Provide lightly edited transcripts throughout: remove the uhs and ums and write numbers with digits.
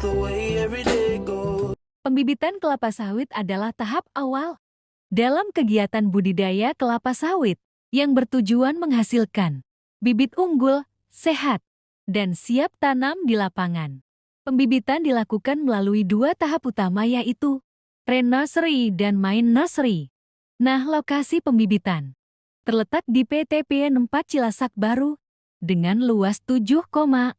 the way every day goes. Pembibitan kelapa sawit adalah tahap awal dalam kegiatan budidaya kelapa sawit yang bertujuan menghasilkan bibit unggul, sehat, dan siap tanam di lapangan. Pembibitan dilakukan melalui dua tahap utama yaitu pre-nursery dan main nursery. Nah, lokasi pembibitan terletak di PTP 4 Cilasak Baru dengan luas 7,61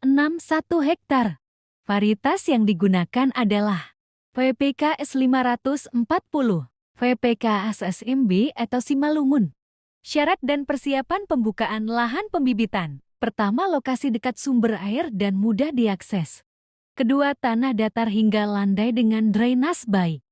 hektar. Varietas yang digunakan adalah VPKS 540, VPKS SMB atau Simalungun. Syarat dan persiapan pembukaan lahan pembibitan. Pertama, lokasi dekat sumber air dan mudah diakses. Kedua, tanah datar hingga landai dengan drainase baik.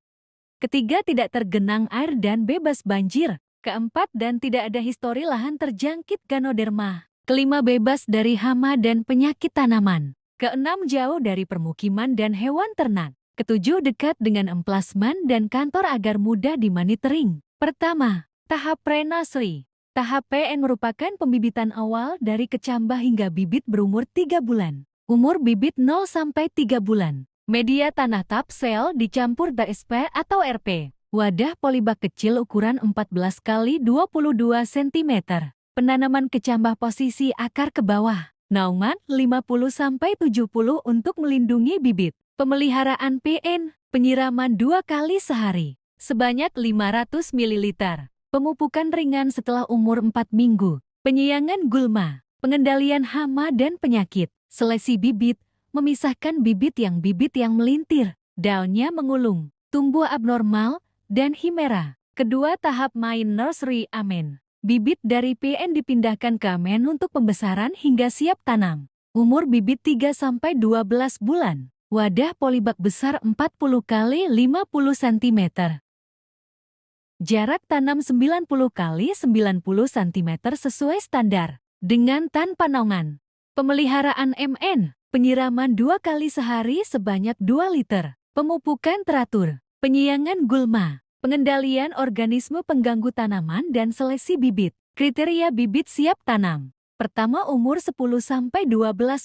Ketiga, tidak tergenang air dan bebas banjir. Keempat, dan tidak ada histori lahan terjangkit ganoderma. Kelima, bebas dari hama dan penyakit tanaman. Keenam, jauh dari permukiman dan hewan ternak. Ketujuh, dekat dengan emplasman dan kantor agar mudah dimonitoring. Pertama, tahap pre-nursery. Tahap PN merupakan pembibitan awal dari kecambah hingga bibit berumur 3 bulan. Umur bibit 0-3 bulan. Media tanah topsoil dicampur DSP atau RP. Wadah polybag kecil ukuran 14 x 22 cm. Penanaman kecambah posisi akar ke bawah. Naungan 50-70 untuk melindungi bibit. Pemeliharaan PN, penyiraman 2 kali sehari, sebanyak 500 ml. Pemupukan ringan setelah umur 4 minggu. Penyiangan gulma, pengendalian hama dan penyakit. Seleksi bibit, memisahkan bibit yang melintir, daunnya mengulung, tumbuh abnormal, dan himera. Kedua, tahap main nursery amen. Bibit dari PN dipindahkan ke amen untuk pembesaran hingga siap tanam. Umur bibit 3-12 bulan. Wadah polybag besar 40 x 50 cm. Jarak tanam 90 x 90 cm sesuai standar. Dengan tanpa naungan. Pemeliharaan MN. Penyiraman 2 kali sehari sebanyak 2 liter. Pemupukan teratur. Penyiangan gulma. Pengendalian organisme pengganggu tanaman dan seleksi bibit. Kriteria bibit siap tanam. Pertama, umur 10-12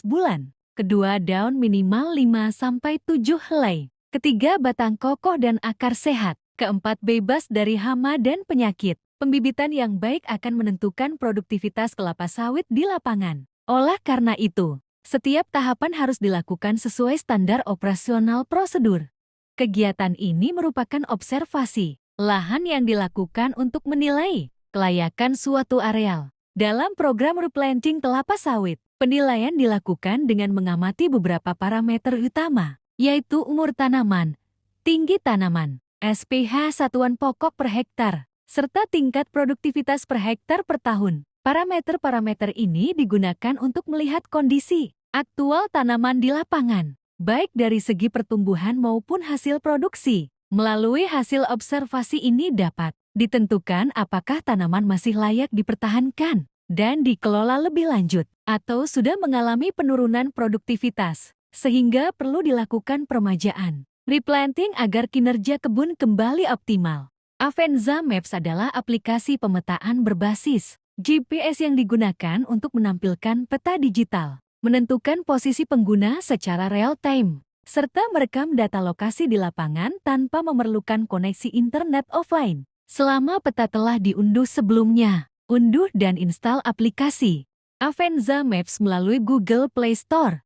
bulan. Kedua, daun minimal 5-7 helai. Ketiga, batang kokoh dan akar sehat. Keempat, bebas dari hama dan penyakit. Pembibitan yang baik akan menentukan produktivitas kelapa sawit di lapangan. Oleh karena itu, setiap tahapan harus dilakukan sesuai standar operasional prosedur. Kegiatan ini merupakan observasi lahan yang dilakukan untuk menilai kelayakan suatu areal. Dalam program replanting kelapa sawit, penilaian dilakukan dengan mengamati beberapa parameter utama, yaitu umur tanaman, tinggi tanaman, SPH satuan pokok per hektar, serta tingkat produktivitas per hektar per tahun. Parameter-parameter ini digunakan untuk melihat kondisi aktual tanaman di lapangan, baik dari segi pertumbuhan maupun hasil produksi. Melalui hasil observasi ini dapat ditentukan apakah tanaman masih layak dipertahankan dan dikelola lebih lanjut, atau sudah mengalami penurunan produktivitas, sehingga perlu dilakukan peremajaan. Replanting agar kinerja kebun kembali optimal. Avenza Maps adalah aplikasi pemetaan berbasis GPS yang digunakan untuk menampilkan peta digital, menentukan posisi pengguna secara real-time, serta merekam data lokasi di lapangan tanpa memerlukan koneksi internet offline. Selama peta telah diunduh sebelumnya, unduh dan install aplikasi Avenza Maps melalui Google Play Store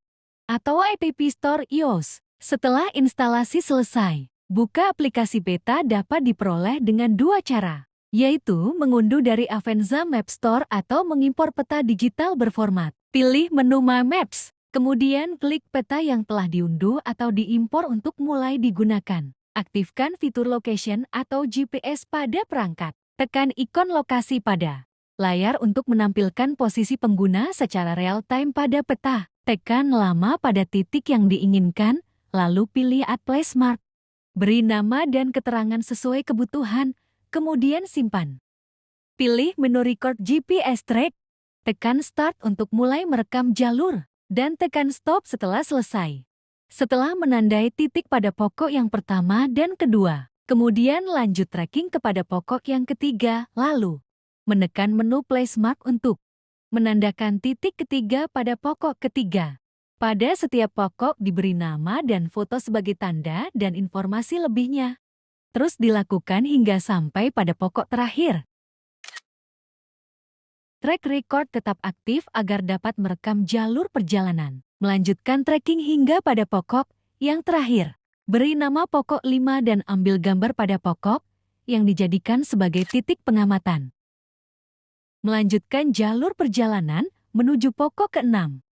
atau App Store iOS. Setelah instalasi selesai, buka aplikasi peta dapat diperoleh dengan dua cara, yaitu mengunduh dari Avenza Map Store atau mengimpor peta digital berformat. Pilih menu My Maps, kemudian klik peta yang telah diunduh atau diimpor untuk mulai digunakan. Aktifkan fitur location atau GPS pada perangkat. Tekan ikon lokasi pada layar untuk menampilkan posisi pengguna secara real-time pada peta. Tekan lama pada titik yang diinginkan, lalu pilih Add Place Mark. Beri nama dan keterangan sesuai kebutuhan, kemudian simpan. Pilih menu Record GPS Track. Tekan Start untuk mulai merekam jalur, dan tekan Stop setelah selesai. Setelah menandai titik pada pokok yang pertama dan kedua, kemudian lanjut tracking kepada pokok yang ketiga, lalu menekan menu Place Mark untuk menandakan titik ketiga pada pokok ketiga. Pada setiap pokok diberi nama dan foto sebagai tanda dan informasi lebihnya. Terus dilakukan hingga sampai pada pokok terakhir. Track record tetap aktif agar dapat merekam jalur perjalanan. Melanjutkan trekking hingga pada pokok yang terakhir. Beri nama pokok 5 dan ambil gambar pada pokok yang dijadikan sebagai titik pengamatan. Melanjutkan jalur perjalanan menuju pokok ke-6.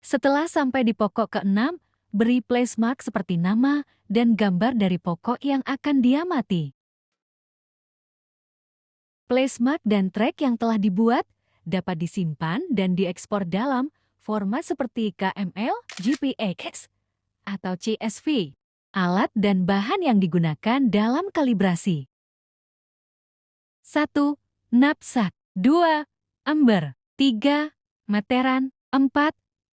Setelah sampai di pokok ke-6, beri place mark seperti nama dan gambar dari pokok yang akan diamati. Place mark dan track yang telah dibuat dapat disimpan dan diekspor dalam format seperti KML, JPEG, atau CSV. Alat dan bahan yang digunakan dalam kalibrasi. 1. Knapsack. 2. Ember. 3. Meteran. 4.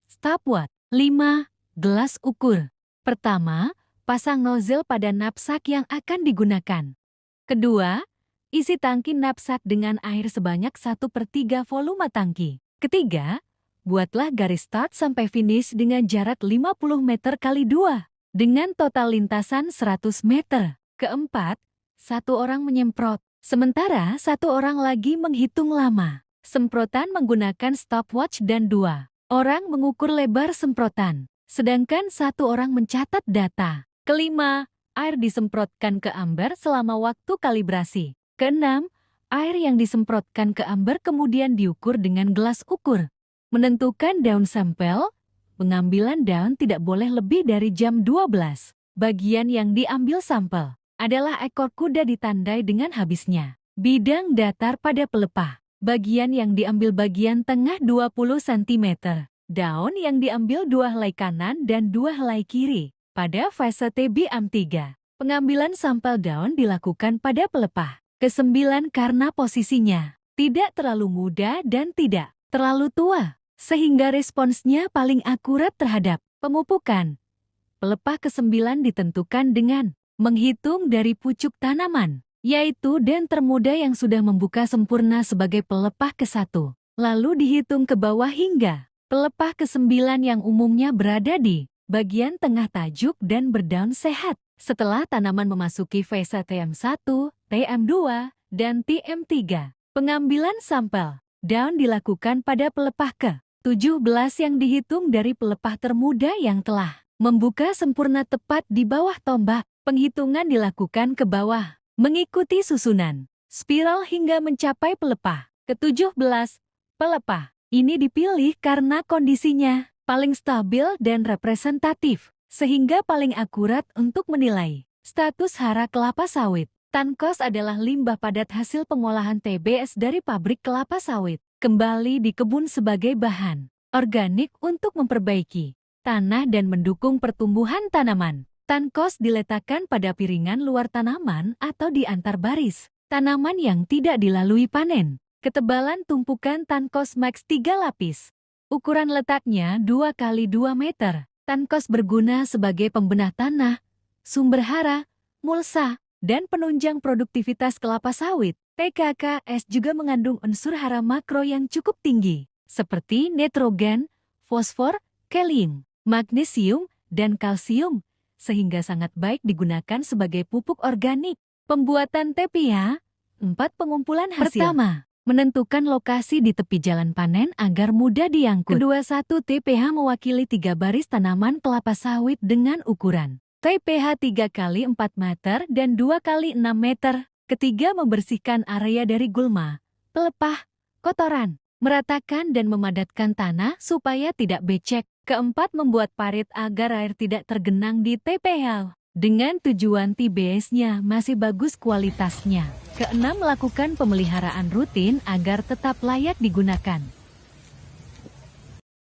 Stopwatch. 5. Gelas ukur. Pertama, pasang nozzle pada knapsack yang akan digunakan. Kedua, isi tangki knapsack dengan air sebanyak 1/3 volume tangki. Ketiga, buatlah garis start sampai finish dengan jarak 50 meter kali 2, dengan total lintasan 100 meter. Keempat, satu orang menyemprot, sementara satu orang lagi menghitung lama. Semprotan menggunakan stopwatch dan 2 orang mengukur lebar semprotan, sedangkan satu orang mencatat data. Kelima, air disemprotkan ke amber selama waktu kalibrasi. Keenam, air yang disemprotkan ke amber kemudian diukur dengan gelas ukur. Menentukan daun sampel, pengambilan daun tidak boleh lebih dari jam 12. Bagian yang diambil sampel adalah ekor kuda ditandai dengan habisnya. Bidang datar pada pelepah. Bagian yang diambil bagian tengah 20 cm. Daun yang diambil 2 helai kanan dan 2 helai kiri. Pada fase TBM3, pengambilan sampel daun dilakukan pada pelepah. Kesembilan, karena posisinya tidak terlalu muda dan tidak terlalu tua, sehingga responsnya paling akurat terhadap pemupukan. Pelepah ke-9 ditentukan dengan menghitung dari pucuk tanaman, yaitu den termuda yang sudah membuka sempurna sebagai pelepah ke-1. Lalu dihitung ke bawah hingga pelepah ke-9 yang umumnya berada di bagian tengah tajuk dan berdaun sehat. Setelah tanaman memasuki fase TM1, TM2, dan TM3, pengambilan sampel daun dilakukan pada pelepah ke-17 yang dihitung dari pelepah termuda yang telah membuka sempurna tepat di bawah tombak. Penghitungan dilakukan ke bawah, mengikuti susunan spiral hingga mencapai pelepah ke-17. Pelepah ini dipilih karena kondisinya paling stabil dan representatif, sehingga paling akurat untuk menilai status hara kelapa sawit. Tankos adalah limbah padat hasil pengolahan TBS dari pabrik kelapa sawit, kembali di kebun sebagai bahan organik untuk memperbaiki tanah dan mendukung pertumbuhan tanaman. Tankos diletakkan pada piringan luar tanaman atau di antar baris tanaman yang tidak dilalui panen. Ketebalan tumpukan tankos max 3 lapis. Ukuran letaknya 2 x 2 meter. Tankos berguna sebagai pembenah tanah, sumber hara, mulsa, dan penunjang produktivitas kelapa sawit. TKKS juga mengandung unsur hara makro yang cukup tinggi, seperti nitrogen, fosfor, kalium, magnesium, dan kalsium, sehingga sangat baik digunakan sebagai pupuk organik. Pembuatan TPH, 4 pengumpulan hasil. Pertama, menentukan lokasi di tepi jalan panen agar mudah diangkut. Kedua, 1 TPH mewakili 3 baris tanaman kelapa sawit dengan ukuran TPH 3 x 4 meter dan 2 x 6 meter. Ketiga, membersihkan area dari gulma, pelepah, kotoran, meratakan dan memadatkan tanah supaya tidak becek. Keempat, membuat parit agar air tidak tergenang di TPH dengan tujuan TBS-nya masih bagus kualitasnya. Keenam, melakukan pemeliharaan rutin agar tetap layak digunakan.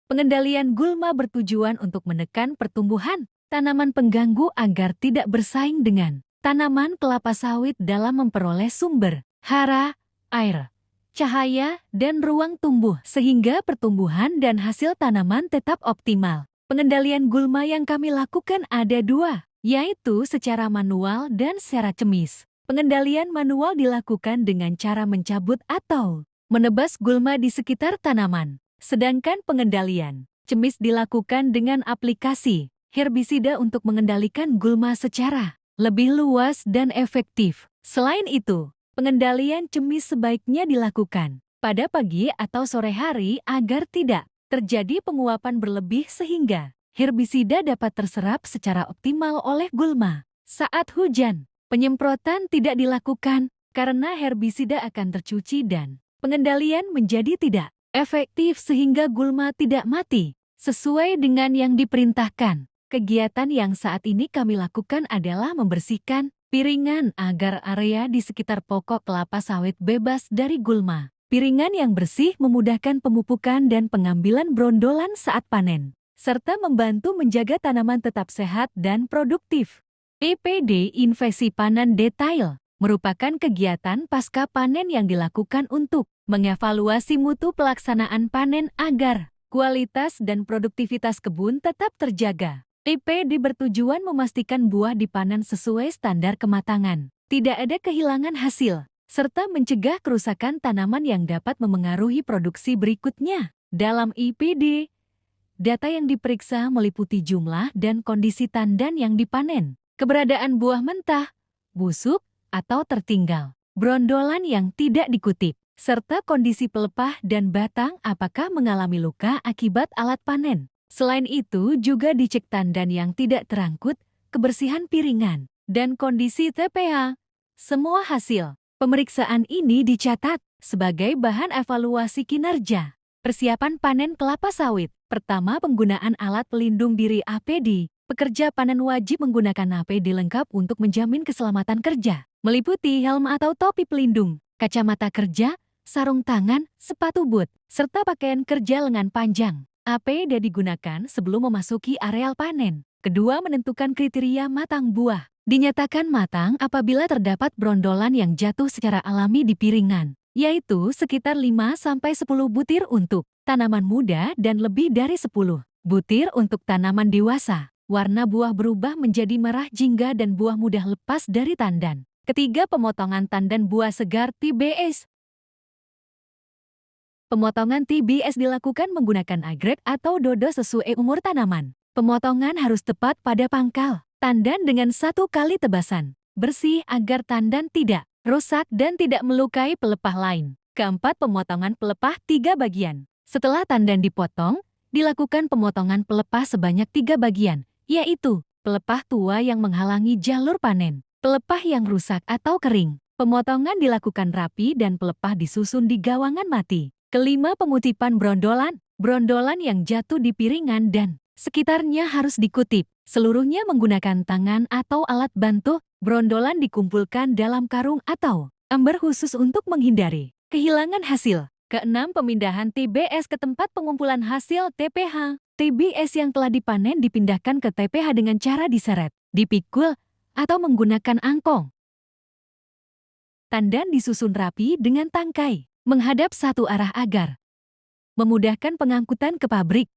Pengendalian gulma bertujuan untuk menekan pertumbuhan tanaman pengganggu agar tidak bersaing dengan tanaman kelapa sawit dalam memperoleh sumber hara, air, cahaya, dan ruang tumbuh sehingga pertumbuhan dan hasil tanaman tetap optimal. Pengendalian gulma yang kami lakukan ada 2, yaitu secara manual dan secara chemis. Pengendalian manual dilakukan dengan cara mencabut atau menebas gulma di sekitar tanaman. Sedangkan pengendalian cemis dilakukan dengan aplikasi herbisida untuk mengendalikan gulma secara lebih luas dan efektif. Selain itu, pengendalian cemis sebaiknya dilakukan pada pagi atau sore hari agar tidak terjadi penguapan berlebih sehingga herbisida dapat terserap secara optimal oleh gulma. Saat hujan, penyemprotan tidak dilakukan karena herbisida akan tercuci dan pengendalian menjadi tidak efektif sehingga gulma tidak mati. Sesuai dengan yang diperintahkan, kegiatan yang saat ini kami lakukan adalah membersihkan piringan agar area di sekitar pokok kelapa sawit bebas dari gulma. Piringan yang bersih memudahkan pemupukan dan pengambilan brondolan saat panen, serta membantu menjaga tanaman tetap sehat dan produktif. EPD Invasi Panen Detail merupakan kegiatan pasca panen yang dilakukan untuk mengevaluasi mutu pelaksanaan panen agar kualitas dan produktivitas kebun tetap terjaga. EPD bertujuan memastikan buah dipanen sesuai standar kematangan, tidak ada kehilangan hasil, serta mencegah kerusakan tanaman yang dapat memengaruhi produksi berikutnya. Dalam EPD, data yang diperiksa meliputi jumlah dan kondisi tandan yang dipanen, keberadaan buah mentah, busuk, atau tertinggal, brondolan yang tidak dikutip, serta kondisi pelepah dan batang apakah mengalami luka akibat alat panen. Selain itu juga dicek tandan yang tidak terangkut, kebersihan piringan, dan kondisi TPH. Semua hasil pemeriksaan ini dicatat sebagai bahan evaluasi kinerja. Persiapan panen kelapa sawit. Pertama, penggunaan alat pelindung diri APD. Pekerja panen wajib menggunakan APD lengkap untuk menjamin keselamatan kerja, meliputi helm atau topi pelindung, kacamata kerja, sarung tangan, sepatu boot, serta pakaian kerja lengan panjang. APD digunakan sebelum memasuki areal panen. Kedua, menentukan kriteria matang buah. Dinyatakan matang apabila terdapat brondolan yang jatuh secara alami di piringan, yaitu sekitar 5-10 butir untuk tanaman muda dan lebih dari 10 butir untuk tanaman dewasa. Warna buah berubah menjadi merah jingga dan buah mudah lepas dari tandan. Ketiga, pemotongan tandan buah segar TBS. Pemotongan TBS dilakukan menggunakan agrek atau dodo sesuai umur tanaman. Pemotongan harus tepat pada pangkal tandan dengan 1 kali tebasan, bersih agar tandan tidak rusak dan tidak melukai pelepah lain. Keempat, pemotongan pelepah 3 bagian. Setelah tandan dipotong, dilakukan pemotongan pelepah sebanyak 3 bagian, yaitu pelepah tua yang menghalangi jalur panen, pelepah yang rusak atau kering. Pemotongan dilakukan rapi dan pelepah disusun di gawangan mati. Kelima, pengutipan brondolan. Brondolan yang jatuh di piringan dan sekitarnya harus dikutip. Seluruhnya menggunakan tangan atau alat bantu. Brondolan dikumpulkan dalam karung atau ember khusus untuk menghindari kehilangan hasil. Keenam, pemindahan TBS ke tempat pengumpulan hasil TPH. TBS yang telah dipanen dipindahkan ke TPH dengan cara diseret, dipikul, atau menggunakan angkong. Tandan disusun rapi dengan tangkai, menghadap satu arah agar memudahkan pengangkutan ke pabrik.